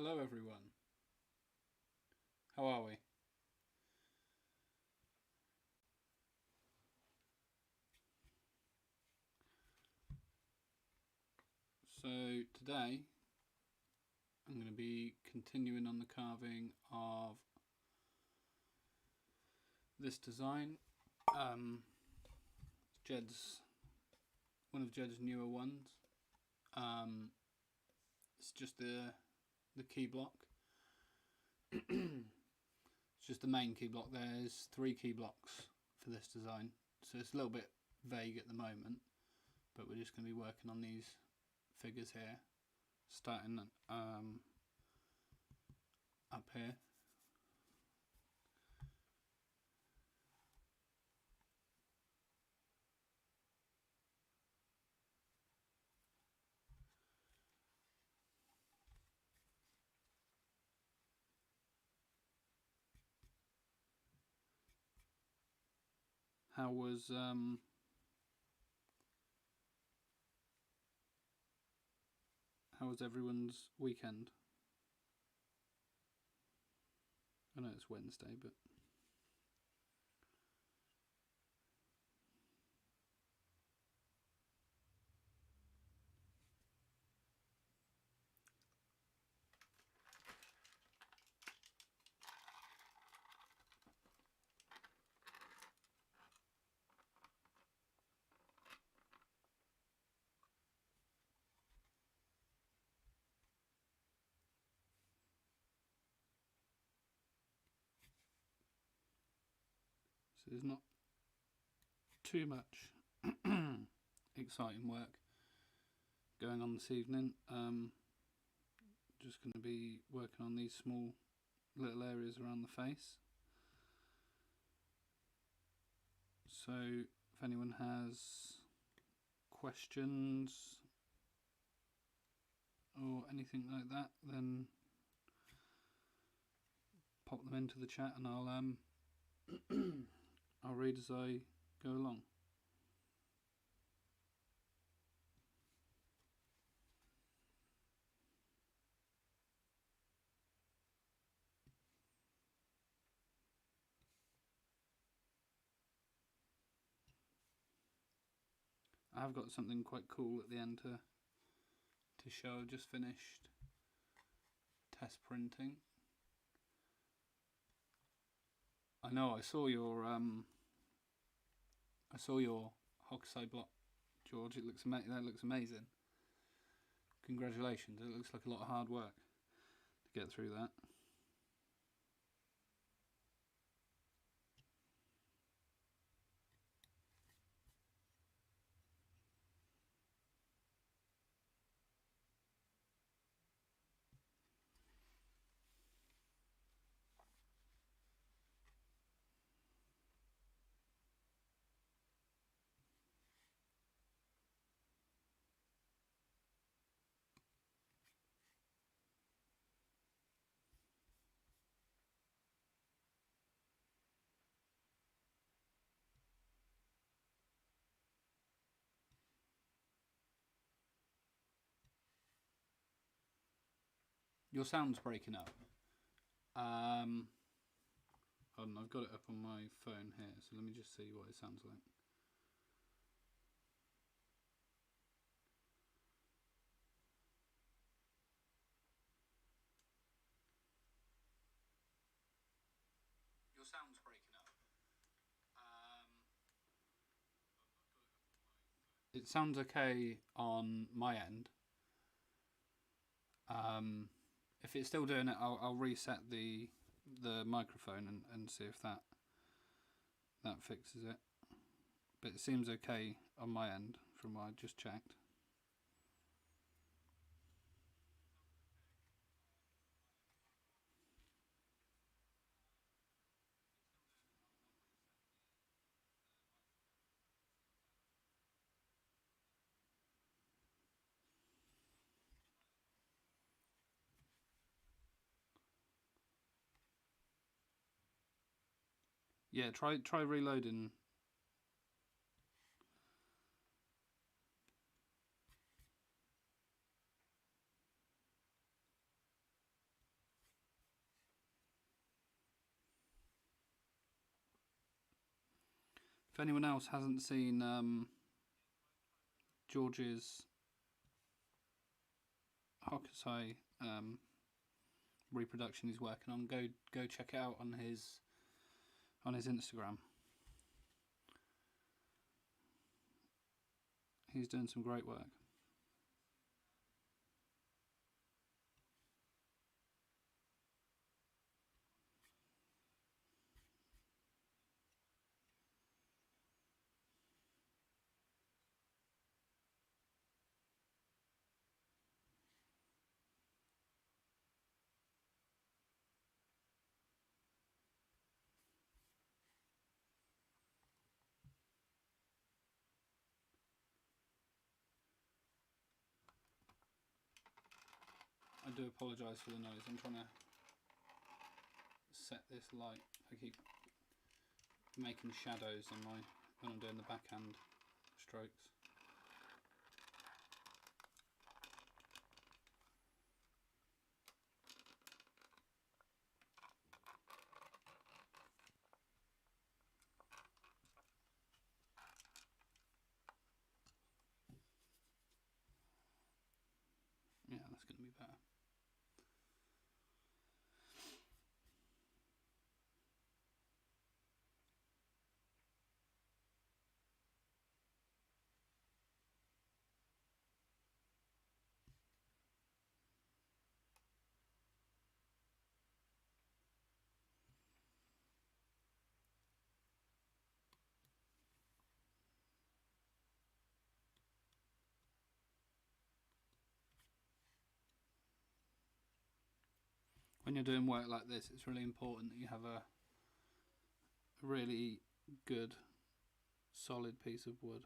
Hello everyone. How are we? So today I'm going to be continuing on the carving of this design. Jed's one of Jed's newer ones. It's just the key block. It's just the main key block. There's 3 key blocks for this design, so it's a little bit vague at the moment, but we're just going to be working on these figures here, starting up here. How was everyone's weekend? I know it's Wednesday, but so there's not too much exciting work going on this evening. Just going to be working on these small little areas around the face. So if anyone has questions or anything like that, then pop them into the chat and I'll I'll read as I go along. I've got something quite cool at the end to show. I've just finished test printing. I know I saw your Hokusai block, George. It looks that looks amazing. Congratulations! It looks like a lot of hard work to get through that. Your sound's breaking up. Hold on, I've got it up on my phone here, so let me just see what it sounds like. Your sound's breaking up. It sounds okay on my end. If it's still doing it, I'll reset the microphone and see if that fixes it. But it seems okay on my end from what I just checked. Yeah, try reloading. If anyone else hasn't seen George's Hokusai reproduction he's working on, go check it out on his Instagram. He's doing some great work. I do apologise for the noise. I'm trying to set this light. I keep making shadows on when I'm doing the backhand strokes. Yeah, that's going to be better. When you're doing work like this, it's really important that you have a really good, solid piece of wood.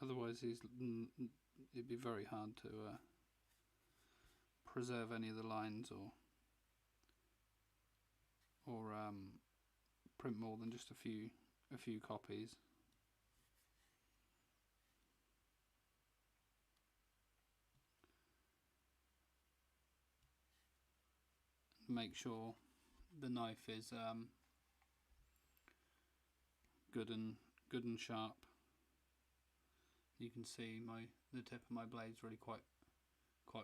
Otherwise, it'd be very hard to preserve any of the lines or print more than just a few copies. Make sure the knife is good and sharp. You can see the tip of my blade's really quite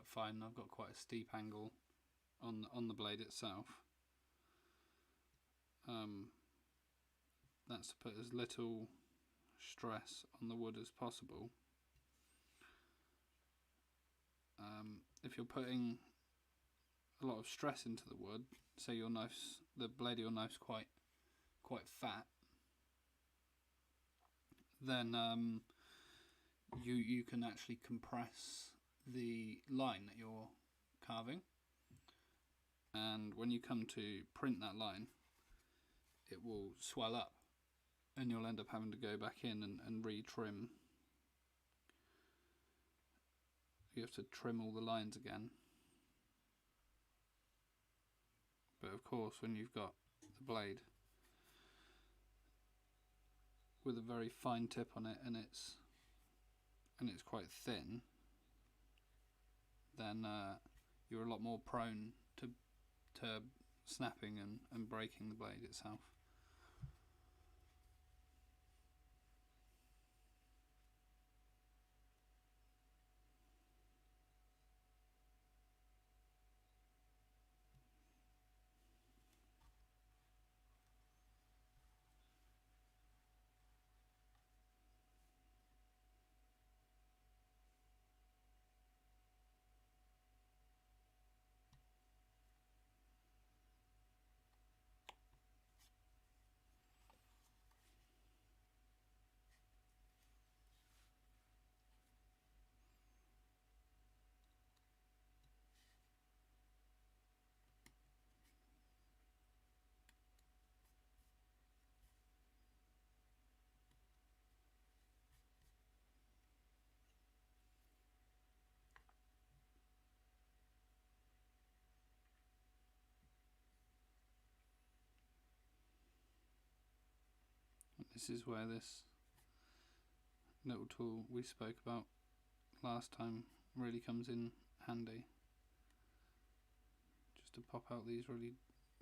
fine. I've got quite a steep angle on the blade itself. That's to put as little stress on the wood as possible. If you're putting a lot of stress into the wood, say the blade of your knife's quite fat, then you can actually compress the line that you're carving, and when you come to print that line, it will swell up, and you'll end up having to go back in and re-trim. You have to trim all the lines again. But of course, when you've got the blade with a very fine tip on it and it's quite thin, then you're a lot more prone to snapping and breaking the blade itself. This is where this little tool we spoke about last time really comes in handy. Just to pop out these really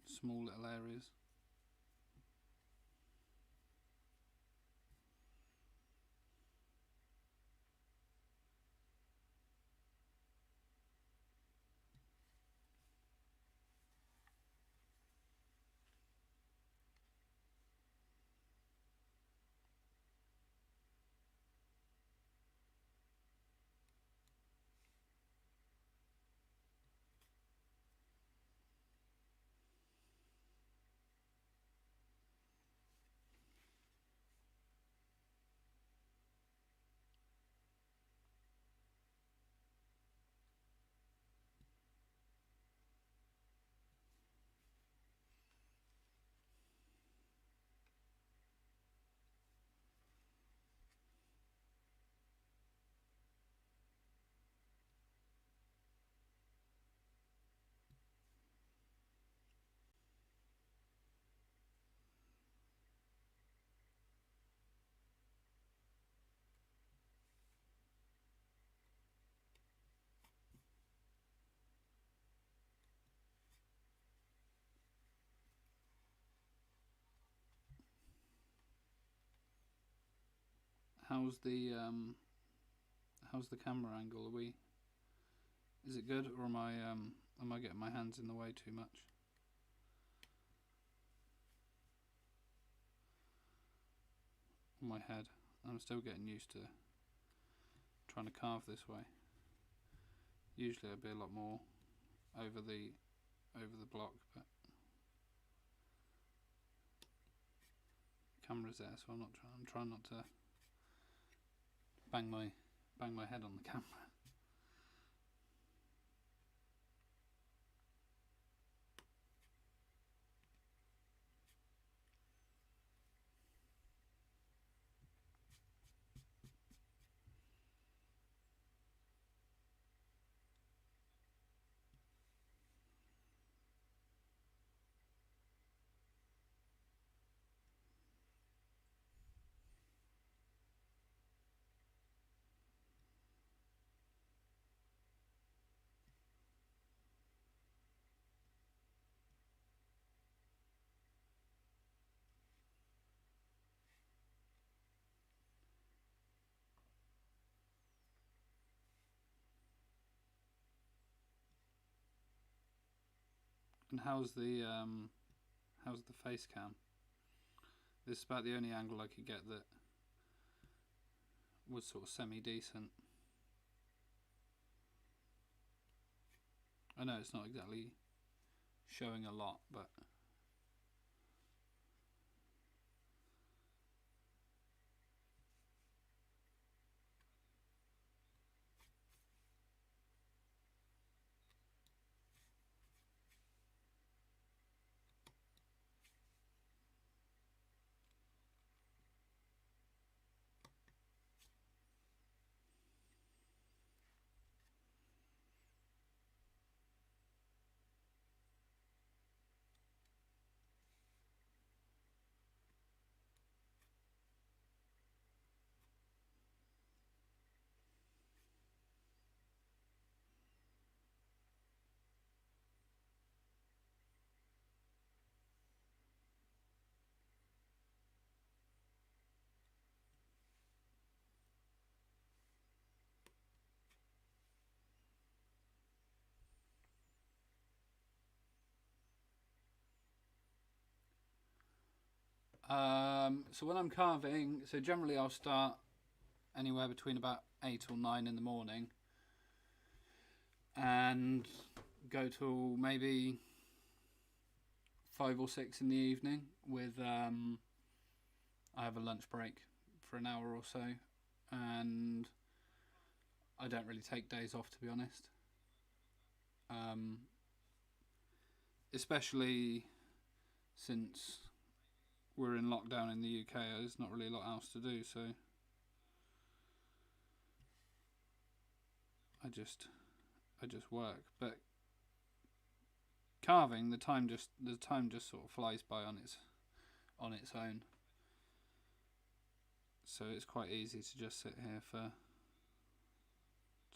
small little areas. How's the camera angle? Is it good, or am I getting my hands in the way too much? My head. I'm still getting used to trying to carve this way. Usually I'd be a lot more over the block, but camera's there, so I'm trying not to bang my head on the camera. And how's the face cam? This is about the only angle I could get that was sort of semi-decent. I know it's not exactly showing a lot, but so when I'm carving, so generally I'll start anywhere between about 8 or 9 in the morning and go till maybe 5 or 6 in the evening with I have a lunch break for an hour or so, and I don't really take days off, to be honest. Especially since we're in lockdown in the UK, there's not really a lot else to do, so I just work. But carving, the time just sort of flies by on its own. So it's quite easy to just sit here for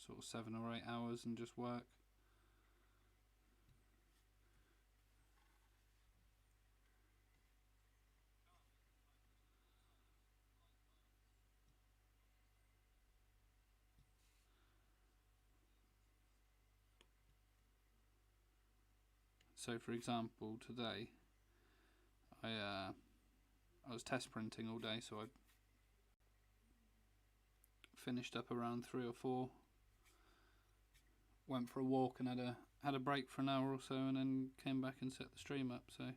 sort of 7 or 8 hours and just work. So, for example, today I was test printing all day, so I finished up around 3 or 4. Went for a walk and had a break for an hour or so, and then came back and set the stream up. So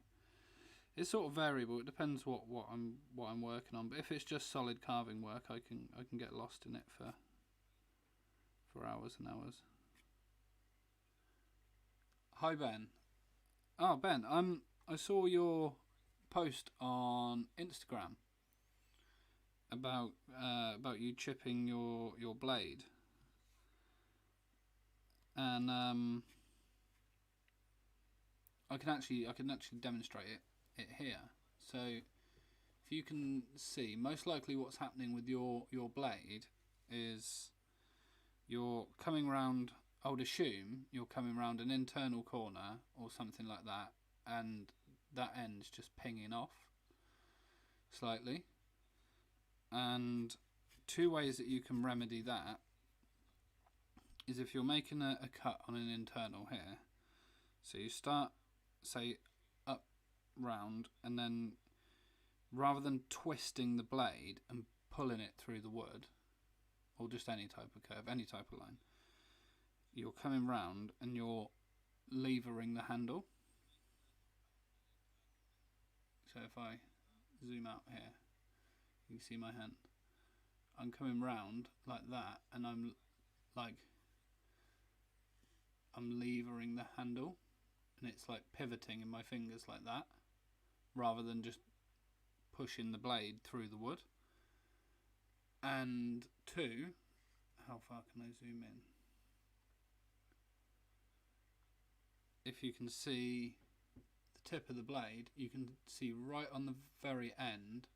it's sort of variable. It depends what I'm working on. But if it's just solid carving work, I can get lost in it for hours and hours. Hi Ben. Oh Ben, I saw your post on Instagram about you chipping your blade, and I can actually demonstrate it here. So if you can see, most likely what's happening with your blade is you're coming round. I would assume you're coming round an internal corner or something like that, and that end's just pinging off slightly. And 2 ways that you can remedy that is if you're making a cut on an internal here. So you start, say, up round, and then rather than twisting the blade and pulling it through the wood, or just any type of curve, any type of line, you're coming round and you're levering the handle. So if I zoom out here, you can see my hand. I'm coming round like that, and I'm levering the handle, and it's like pivoting in my fingers like that, rather than just pushing the blade through the wood. And 2, how far can I zoom in? If you can see the tip of the blade, you can see right on the very end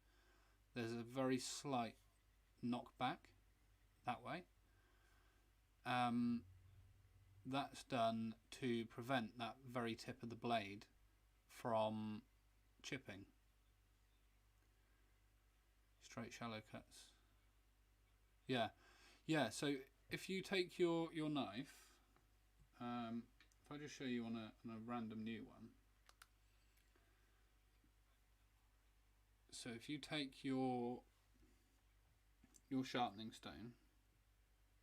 there's a very slight knockback that way. That's done to prevent that very tip of the blade from chipping. Straight shallow cuts. Yeah. So if you take your knife, if I just show you on a random new one. So if you take your sharpening stone,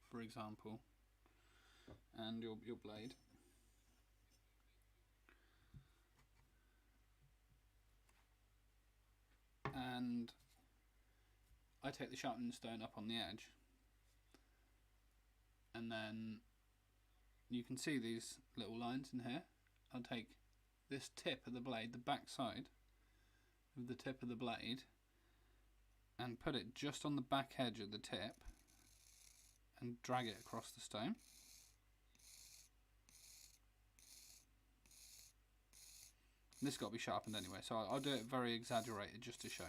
for example, and your blade, and I take the sharpening stone up on the edge, and then you can see these little lines in here. I'll take this tip of the blade, the back side of the tip of the blade, and put it just on the back edge of the tip and drag it across the stone. This got to be sharpened anyway, so I'll do it very exaggerated just to show.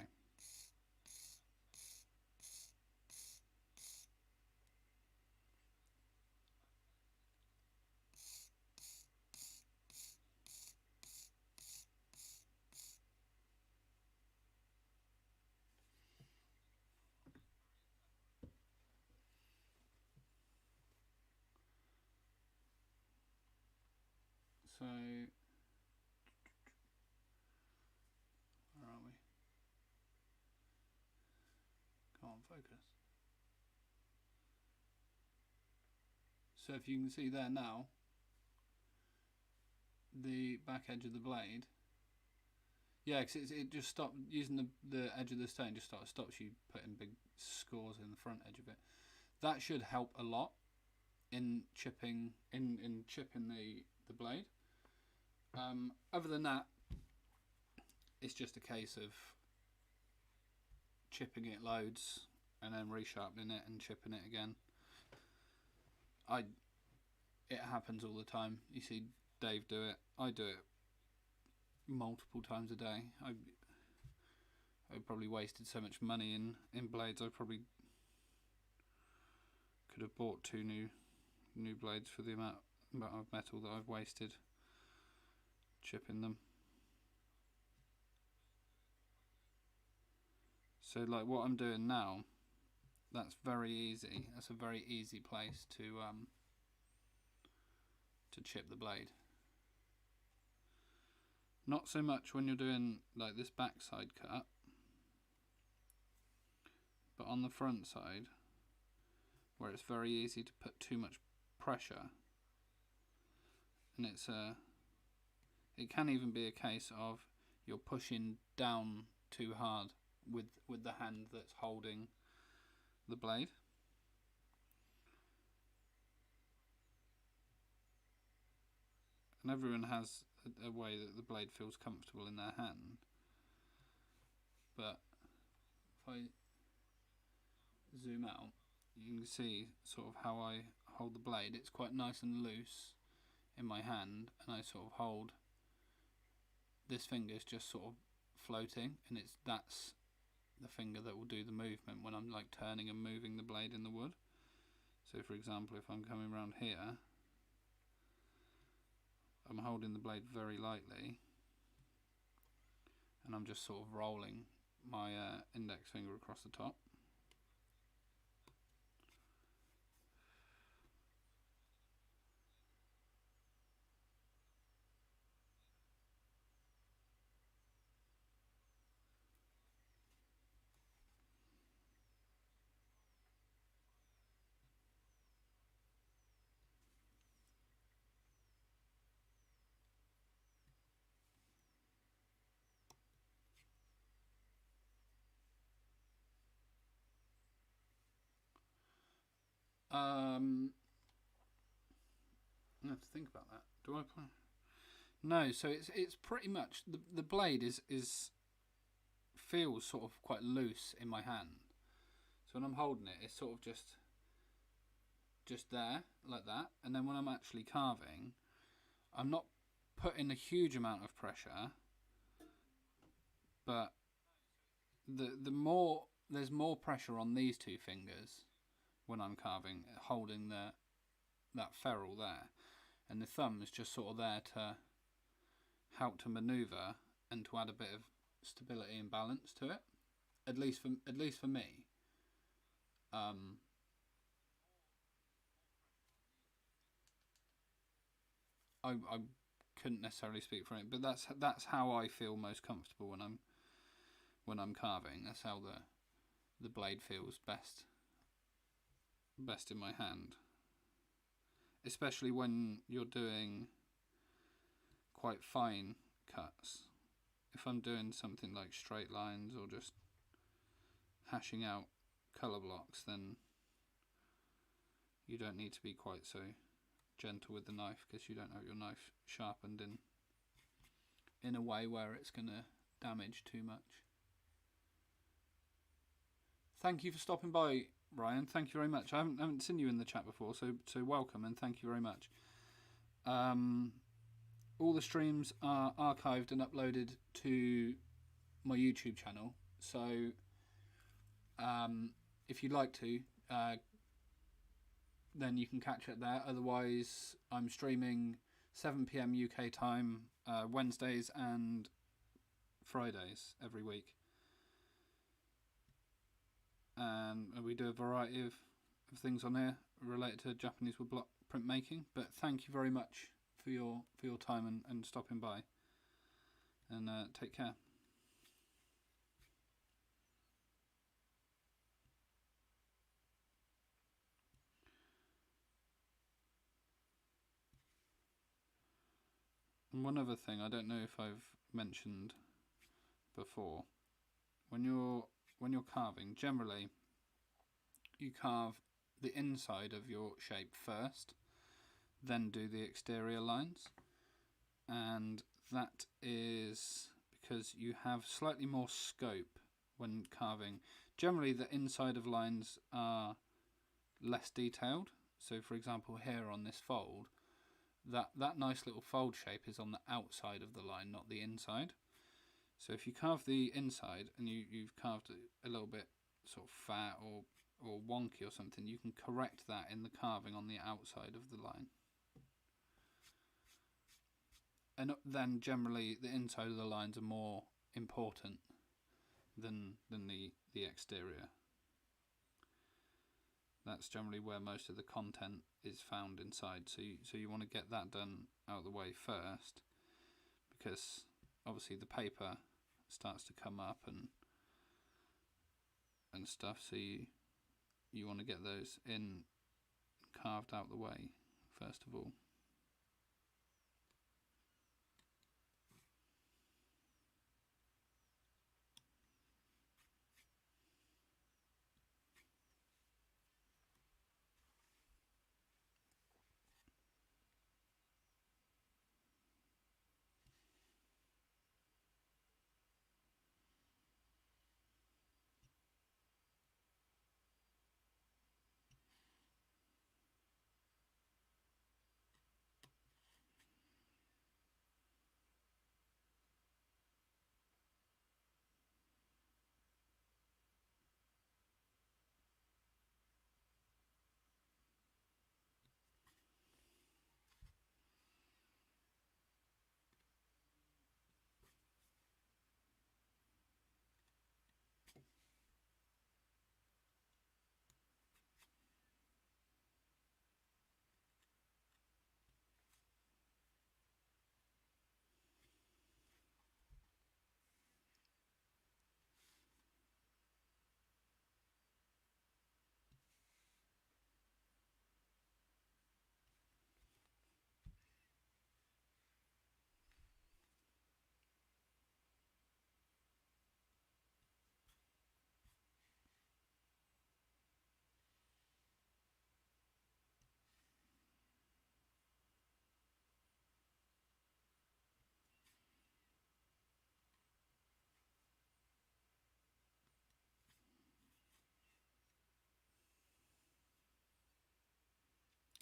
So, where are we? Come on, focus. So if you can see there now, the back edge of the blade, yeah, because it just stopped using the edge of the stone, just stops you putting big scores in the front edge of it. That should help a lot in chipping the blade. Other than that, it's just a case of chipping it loads and then resharpening it and chipping it again. It happens all the time. You see Dave do it. I do it multiple times a day. I probably wasted so much money in blades. I probably could have bought 2 new new blades for the amount of metal that I've wasted chipping them. So like what I'm doing now, that's very easy. That's a very easy place to chip the blade. Not so much when you're doing like this backside cut, but on the front side, where it's very easy to put too much pressure, and it can even be a case of you're pushing down too hard with the hand that's holding the blade. And everyone has a way that the blade feels comfortable in their hand, but if I zoom out, you can see sort of how I hold the blade. It's quite nice and loose in my hand, and I sort of hold this finger's just sort of floating, and that's the finger that will do the movement when I'm like turning and moving the blade in the wood. So for example, if I'm coming around here, I'm holding the blade very lightly, and I'm just sort of rolling my index finger across the top. I have to think about that. Do I play? No, so it's pretty much the blade is feels sort of quite loose in my hand. So when I'm holding it, it's sort of just there like that, and then when I'm actually carving, I'm not putting a huge amount of pressure, but the more there's more pressure on these two fingers when I'm carving, holding that ferrule there, and the thumb is just sort of there to help to maneuver and to add a bit of stability and balance to it. At least for me. I couldn't necessarily speak for it, but that's how I feel most comfortable when I'm carving. That's how the blade feels best in my hand, especially when you're doing quite fine cuts. If I'm doing something like straight lines or just hashing out colour blocks, then you don't need to be quite so gentle with the knife, because you don't have your knife sharpened in a way where it's going to damage too much. Thank you for stopping by, Ryan. Thank you very much. I haven't seen you in the chat before, so welcome and thank you very much. All the streams are archived and uploaded to my YouTube channel, so if you'd like to, then you can catch it there. Otherwise, I'm streaming 7 PM UK time Wednesdays and Fridays every week, and we do a variety of things on here related to Japanese woodblock printmaking. But thank you very much for your time and stopping by, and take care. And one other thing I don't know if I've mentioned before, when you're carving, generally you carve the inside of your shape first, then do the exterior lines, and that is because you have slightly more scope when carving. Generally the inside of lines are less detailed, so for example here on this fold, that nice little fold shape is on the outside of the line, not the inside. So if you carve the inside and you've carved it a little bit sort of fat or wonky or something, you can correct that in the carving on the outside of the line. And then generally the inside of the lines are more important than the exterior. That's generally where most of the content is found inside. So you want to get that done out of the way first, because obviously the paper starts to come up and stuff. So you want to get those in, carved out the way first of all.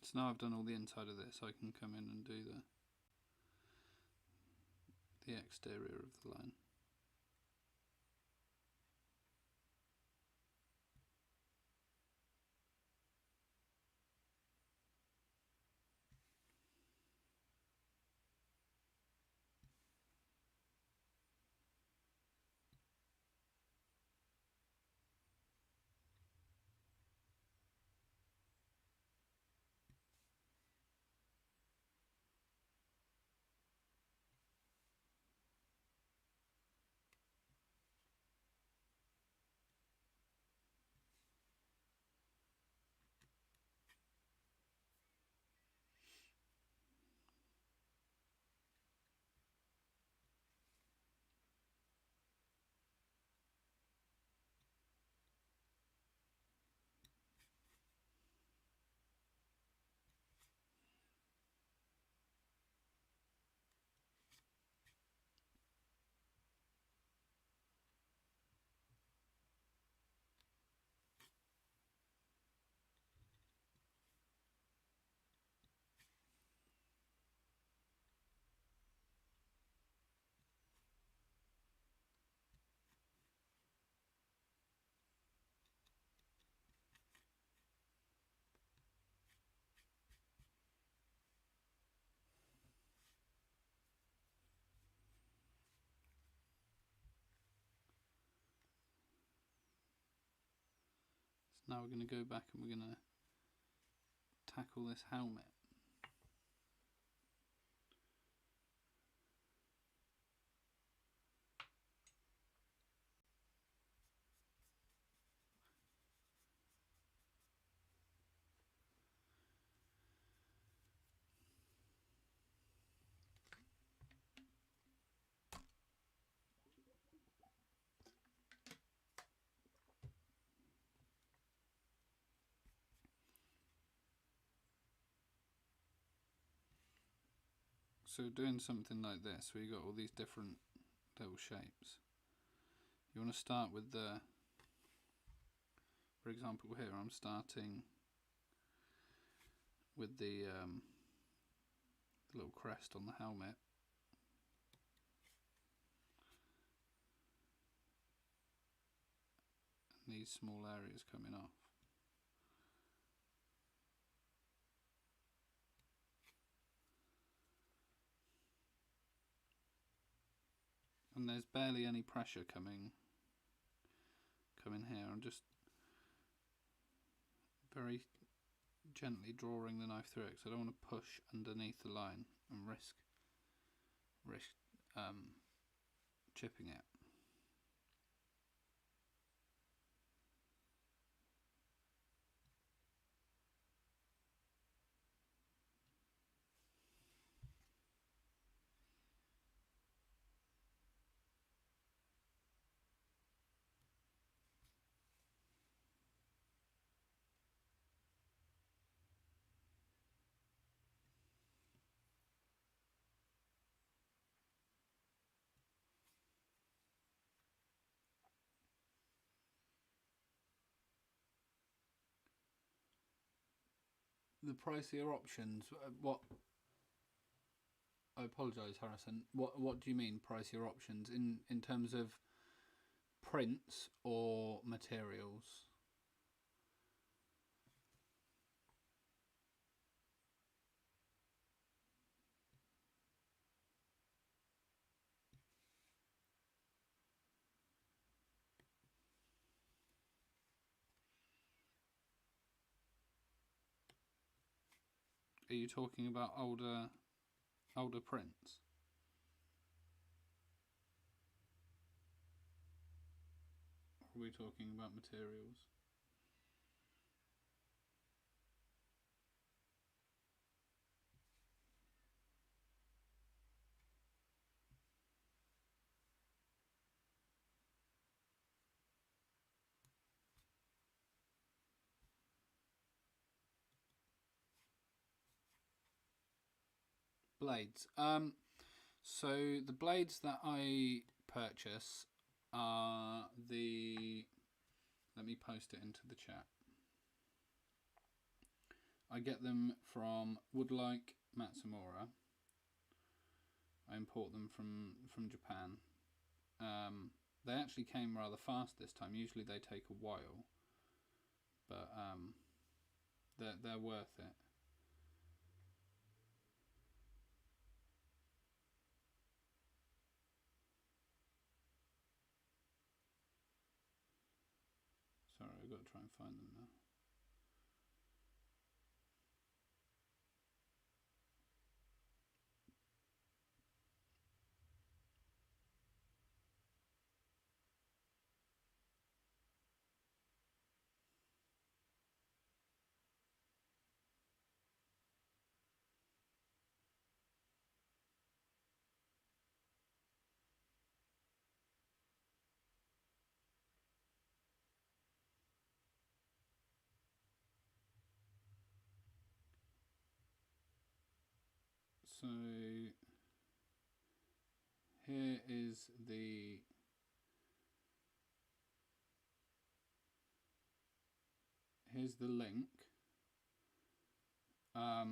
So now I've done all the inside of this, I can come in and do the exterior of the line. So now we're going to go back and we're going to tackle this helmet. So doing something like this, where you got all these different little shapes, you want to start with for example here I'm starting with the little crest on the helmet. And these small areas coming off. and there's barely any pressure coming here. I'm just very gently drawing the knife through it because I don't want to push underneath the line and risk chipping it. The pricier options. What? I apologise, Harrison. What do you mean pricier options in terms of prints or materials? Are you talking about older prints? Or are we talking about materials? Blades. So the blades that I purchase are the. Let me post it into the chat. I get them from Woodlike Matsumura. I import them from Japan. They actually came rather fast this time. Usually they take a while, but they're worth it. Sorry, I've got to try and find them now. So here is here's the link. I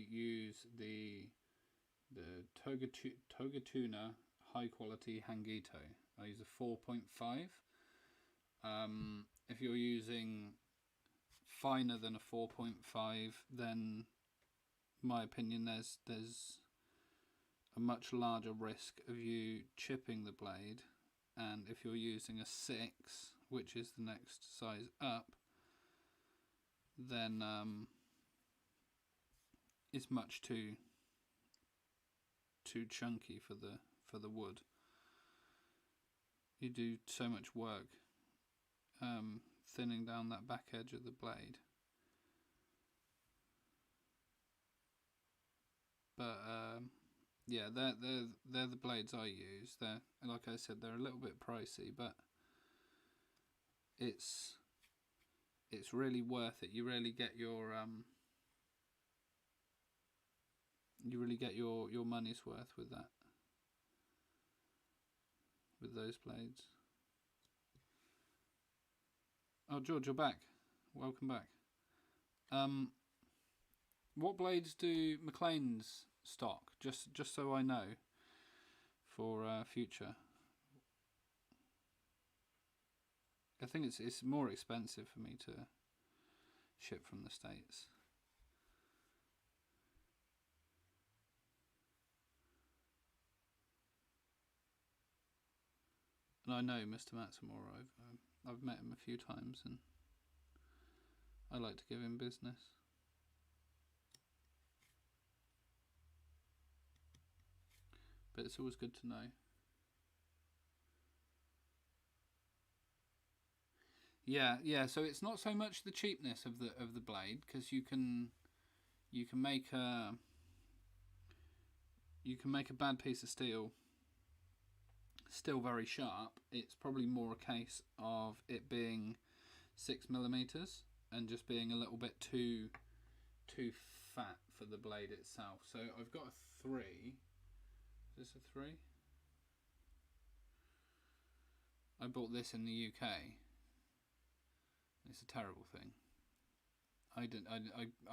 use the Togatuna high quality Hangito. I use a 4.5. If you're using finer than a 4.5, then my opinion there's a much larger risk of you chipping the blade, and if you're using a 6, which is the next size up, then it's much too chunky for the wood. You do so much work thinning down that back edge of the blade. But yeah, they're the blades I use. They're, like I said, they're a little bit pricey, but it's really worth it. You really get your money's worth with that, with those blades. Oh, George, you're back. Welcome back. What blades do McLean's stock? Just so I know for future. I think it's more expensive for me to ship from the States. And I know Mr. Matsumura. I've met him a few times, and I like to give him business. But it's always good to know. Yeah. So it's not so much the cheapness of the blade, because you can make a bad piece of steel still very sharp. It's probably more a case of it being 6mm and just being a little bit too fat for the blade itself. So I've got a 3. Is this a 3? I bought this in the UK. It's a terrible thing. I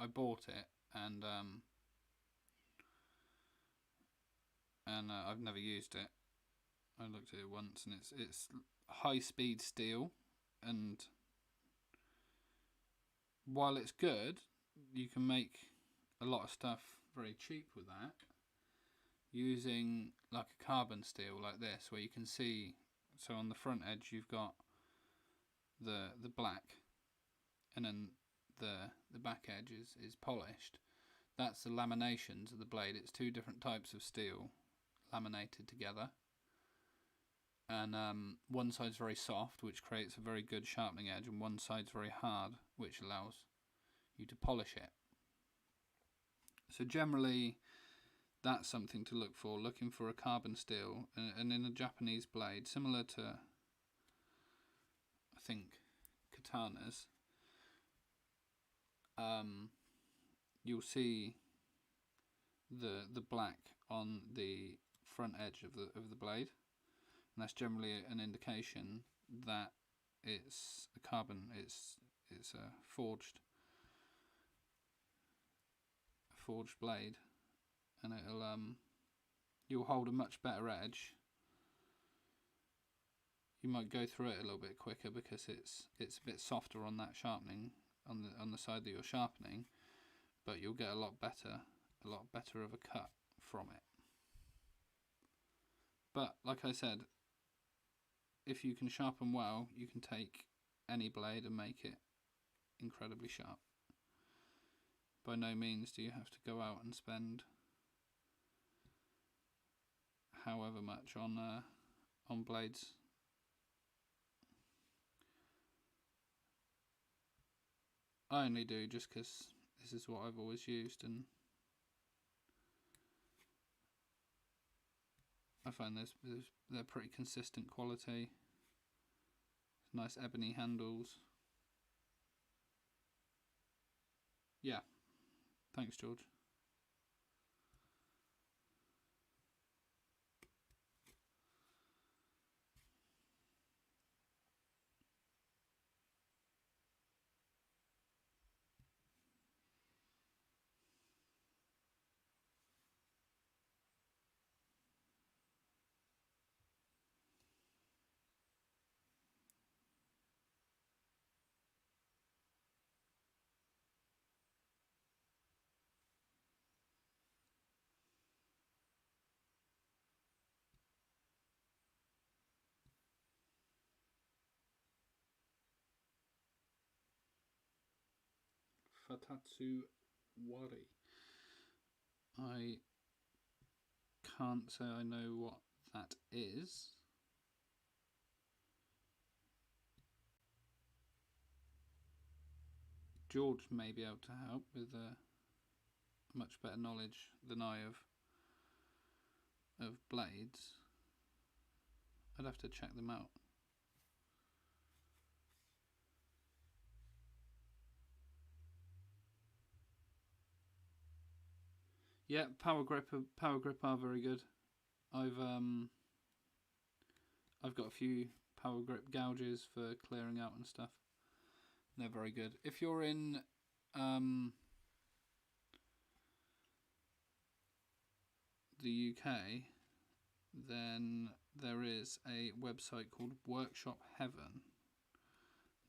bought it and I've never used it. I looked at it once, and it's high speed steel, and while it's good, you can make a lot of stuff very cheap with that, using like a carbon steel like this, where you can see, so on the front edge you've got the black, and then the back edge is polished. That's the laminations of the blade. It's 2 different types of steel laminated together, and one side's very soft, which creates a very good sharpening edge, and one side's very hard, which allows you to polish it. So generally that's something to look for, looking for a carbon steel, and in a Japanese blade, similar to, I think, katanas, you'll see the black on the front edge of the blade, and that's generally an indication that it's a carbon. It's a forged blade, and you'll hold a much better edge. You might go through it a little bit quicker because it's a bit softer on that sharpening, on the side that you're sharpening, but you'll get a lot better of a cut from it. But like I said, if you can sharpen well, you can take any blade and make it incredibly sharp. By no means do you have to go out and spend however much on blades. I only do just because this is what I've always used, and I find they're pretty consistent quality. Nice ebony handles. Yeah, thanks George. Fatatsu Wari. I can't say I know what that is. George may be able to help with much better knowledge than I of blades. I'd have to check them out. Yeah, power grip are very good. I've got a few power grip gouges for clearing out and stuff. They're very good. If you're in the UK, then there is a website called Workshop Heaven.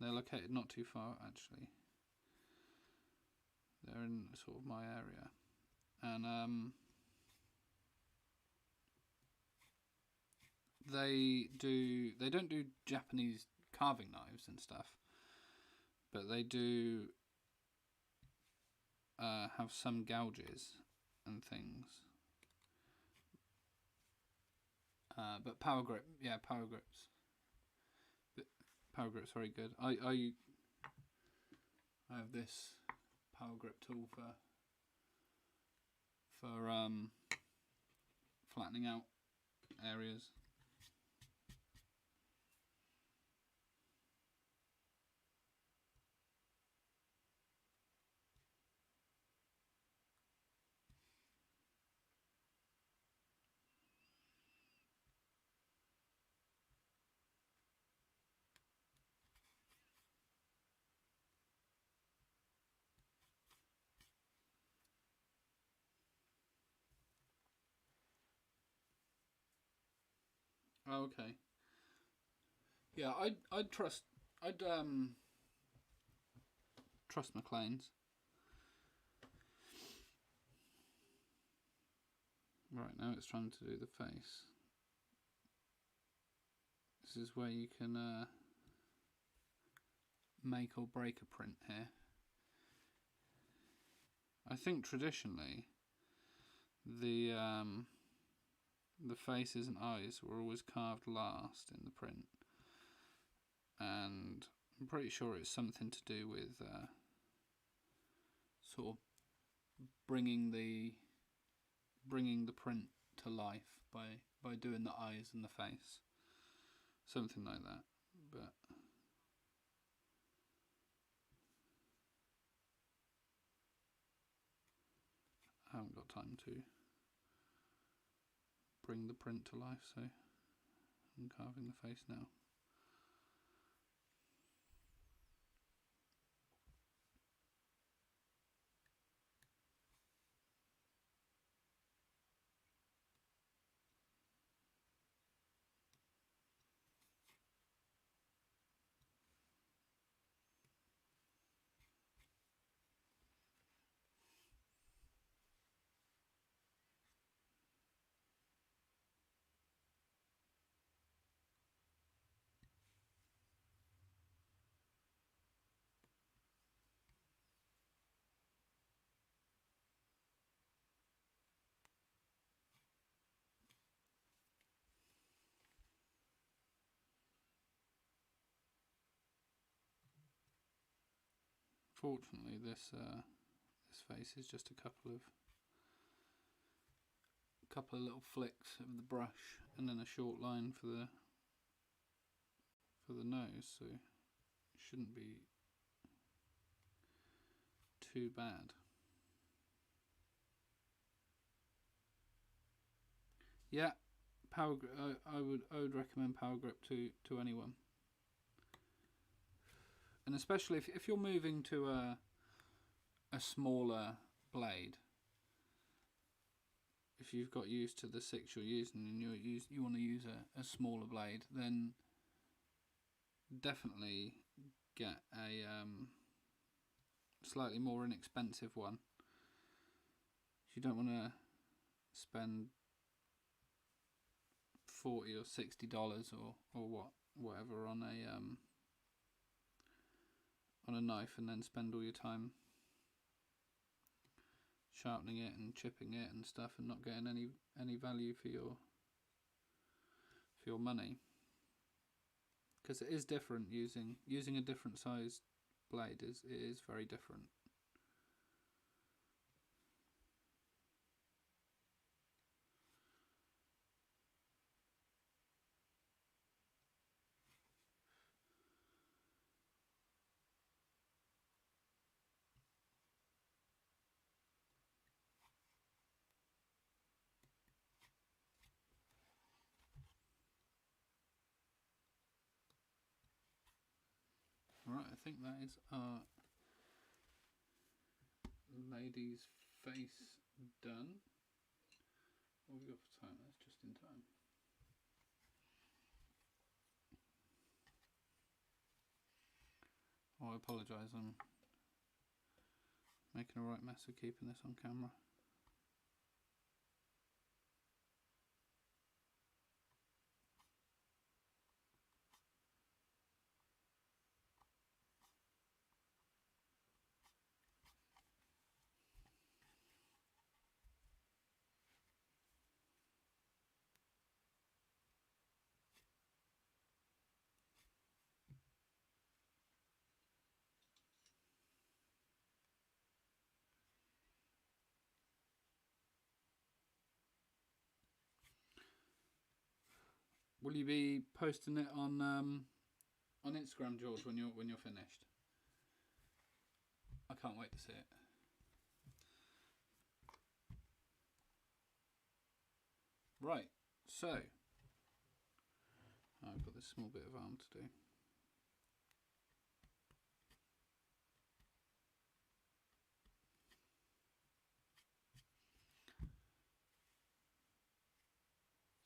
They're located not too far, actually. They're in sort of my area, and they don't do Japanese carving knives and stuff, but they do have some gouges and things. But power grip, yeah, power grips. Power grip's very good. I have this power grip tool for flattening out areas. Oh, okay. Yeah, I'd trust McLean's. Right, now it's trying to do the face. This is where you can make or break a print here. I think traditionally the faces and eyes were always carved last in the print, and I'm pretty sure it's something to do with sort of bringing the print to life by doing the eyes and the face, something like that. But I haven't got time to bring the print to life, so I'm carving the face now. Fortunately, this face is just a couple of little flicks of the brush, and then a short line for the nose, so it shouldn't be too bad. Yeah, power. I would recommend power grip to anyone, and especially if you're moving to a smaller blade. If you've got used to the 6 you're using and you want to use a smaller blade, then definitely get a slightly more inexpensive one. You don't want to spend $40 or $60 or whatever on a knife, and then spend all your time sharpening it and chipping it and stuff, and not getting any value for your money. Because it is different using a different sized blade. It is very different. Alright, I think that is our lady's face done. What have we got for time? That's just in time. Oh, I apologise, I'm making a right mess of keeping this on camera. Will you be posting it on Instagram, George, when you're finished? I can't wait to see it. Right, so I've got this small bit of arm to do.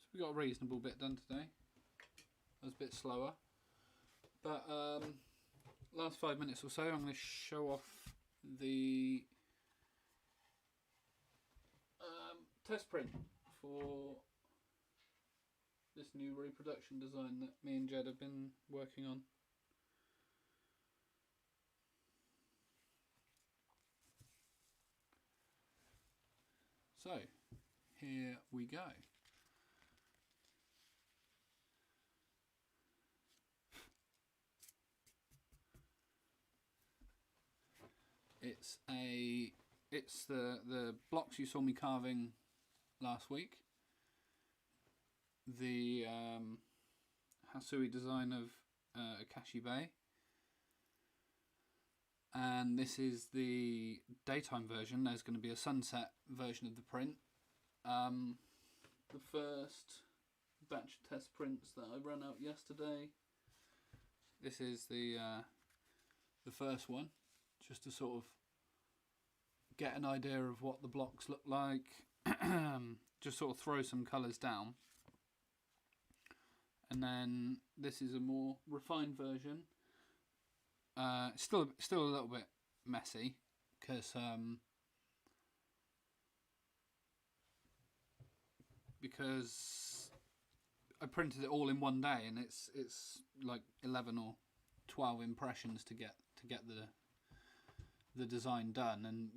So we got a reasonable bit done today. I was a bit slower, but last 5 minutes or so I'm going to show off the test print for this new reproduction design that me and Jed have been working on. So here we go. It's the blocks you saw me carving last week. The Hasui design of Askashi Bay, and this is the daytime version. There's going to be a sunset version of the print. The first batch of test prints that I ran out yesterday. This is the first one, just to sort of get an idea of what the blocks look like. Just sort of throw some colours down. And then this is a more refined version. Still a little bit messy because I printed it all in one day, and it's like 11 or 12 impressions to get the design done, and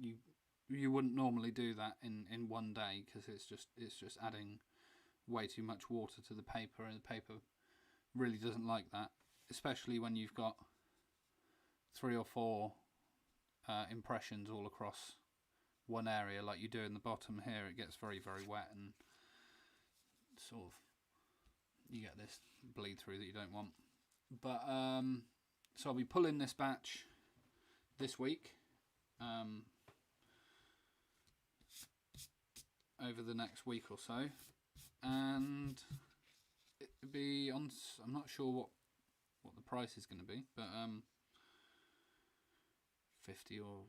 you wouldn't normally do that in one day, because it's just adding way too much water to the paper, and the paper really doesn't like that, especially when you've got 3 or 4 impressions all across one area like you do in the bottom here. It gets very, very wet, and sort of you get this bleed through that you don't want. But so I'll be pulling this batch this week, over the next week or so, and it'll be on. I'm not sure what the price is going to be, but 50 or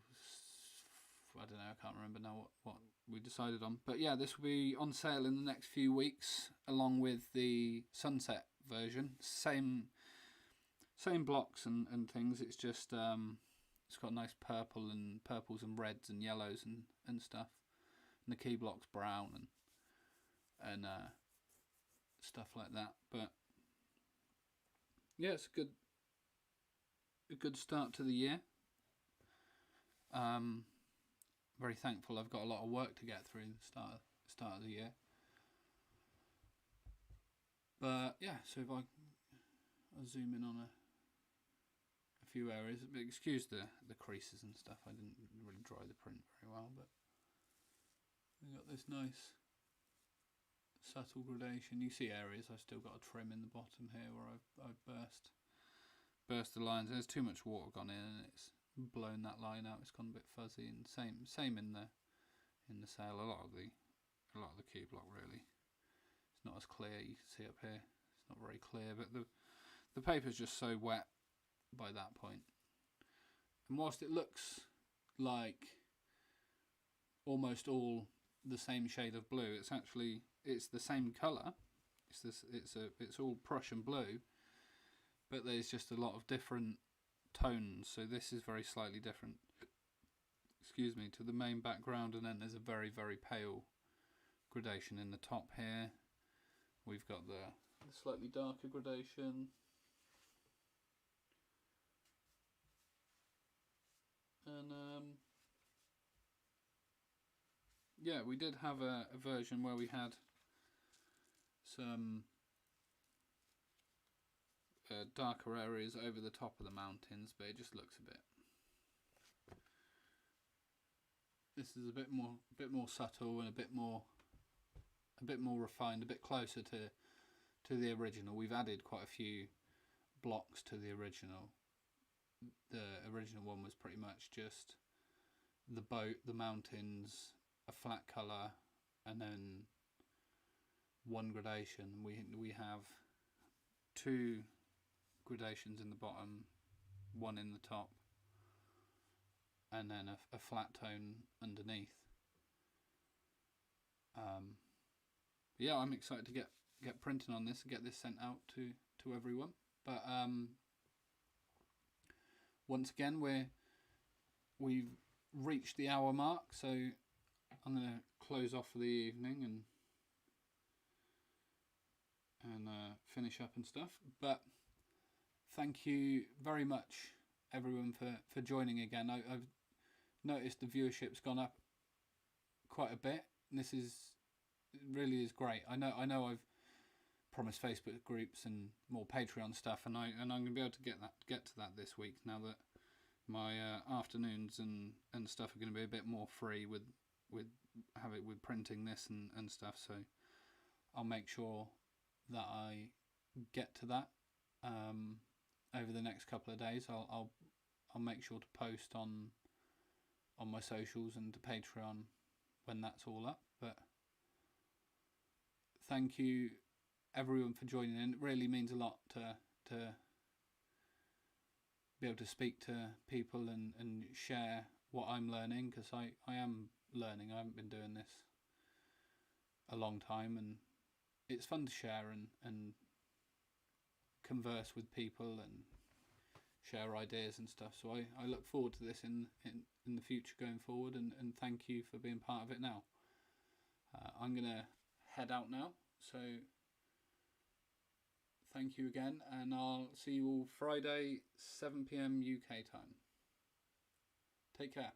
I don't know. I can't remember now what we decided on. But yeah, this will be on sale in the next few weeks, along with the sunset version. Same blocks and things. It's just it's got nice purples and reds and yellows and stuff. And the key block's brown and stuff like that. But yeah, it's a good start to the year. Very thankful. I've got a lot of work to get through the start of the year. But yeah, so if I'll zoom in on a few areas. Excuse the creases and stuff. I didn't really dry the print very well, but we got this nice subtle gradation. You see areas I've still got a trim in the bottom here where I've burst the lines. There's too much water gone in, and it's blown that line out. It's gone a bit fuzzy, and same in the sail. A lot of the key block really. It's not as clear. You can see up here. It's not very clear, but the paper's just so wet by that point. And whilst it looks like almost all the same shade of blue, it's the same colour. It's all Prussian blue, but there's just a lot of different tones. So this is very slightly different, excuse me, to the main background, and then there's a very, very pale gradation in the top here. We've got the slightly darker gradation, and yeah, we did have a version where we had some darker areas over the top of the mountains, but it just looks a bit. This is a bit more subtle and a bit more refined, a bit closer to the original. We've added quite a few blocks to the original. The original one was pretty much just the boat, the mountains, a flat colour, and then one gradation. We have 2 gradations in the bottom, 1 in the top, and then a flat tone underneath. Yeah, I'm excited to get printing on this and get this sent out to everyone. But once again, we've reached the hour mark, so I'm going to close off for the evening and finish up and stuff. But thank you very much, everyone, for joining again. I've noticed the viewership's gone up quite a bit. This really is great. I know I've promised Facebook groups and more Patreon stuff, and I'm going to be able to get to that this week, now that my afternoons and stuff are going to be a bit more free with printing this and stuff. So I'll make sure that I get to that over the next couple of days. I'll make sure to post on my socials and to Patreon when that's all up. But thank you everyone for joining in. It really means a lot to be able to speak to people and share what I'm learning, because I am learning. I haven't been doing this a long time, and it's fun to share and converse with people and share ideas and stuff. So I look forward to this in the future going forward, and thank you for being part of it now. I'm going to head out now, so thank you again, and I'll see you all Friday, 7 PM UK time. Take care.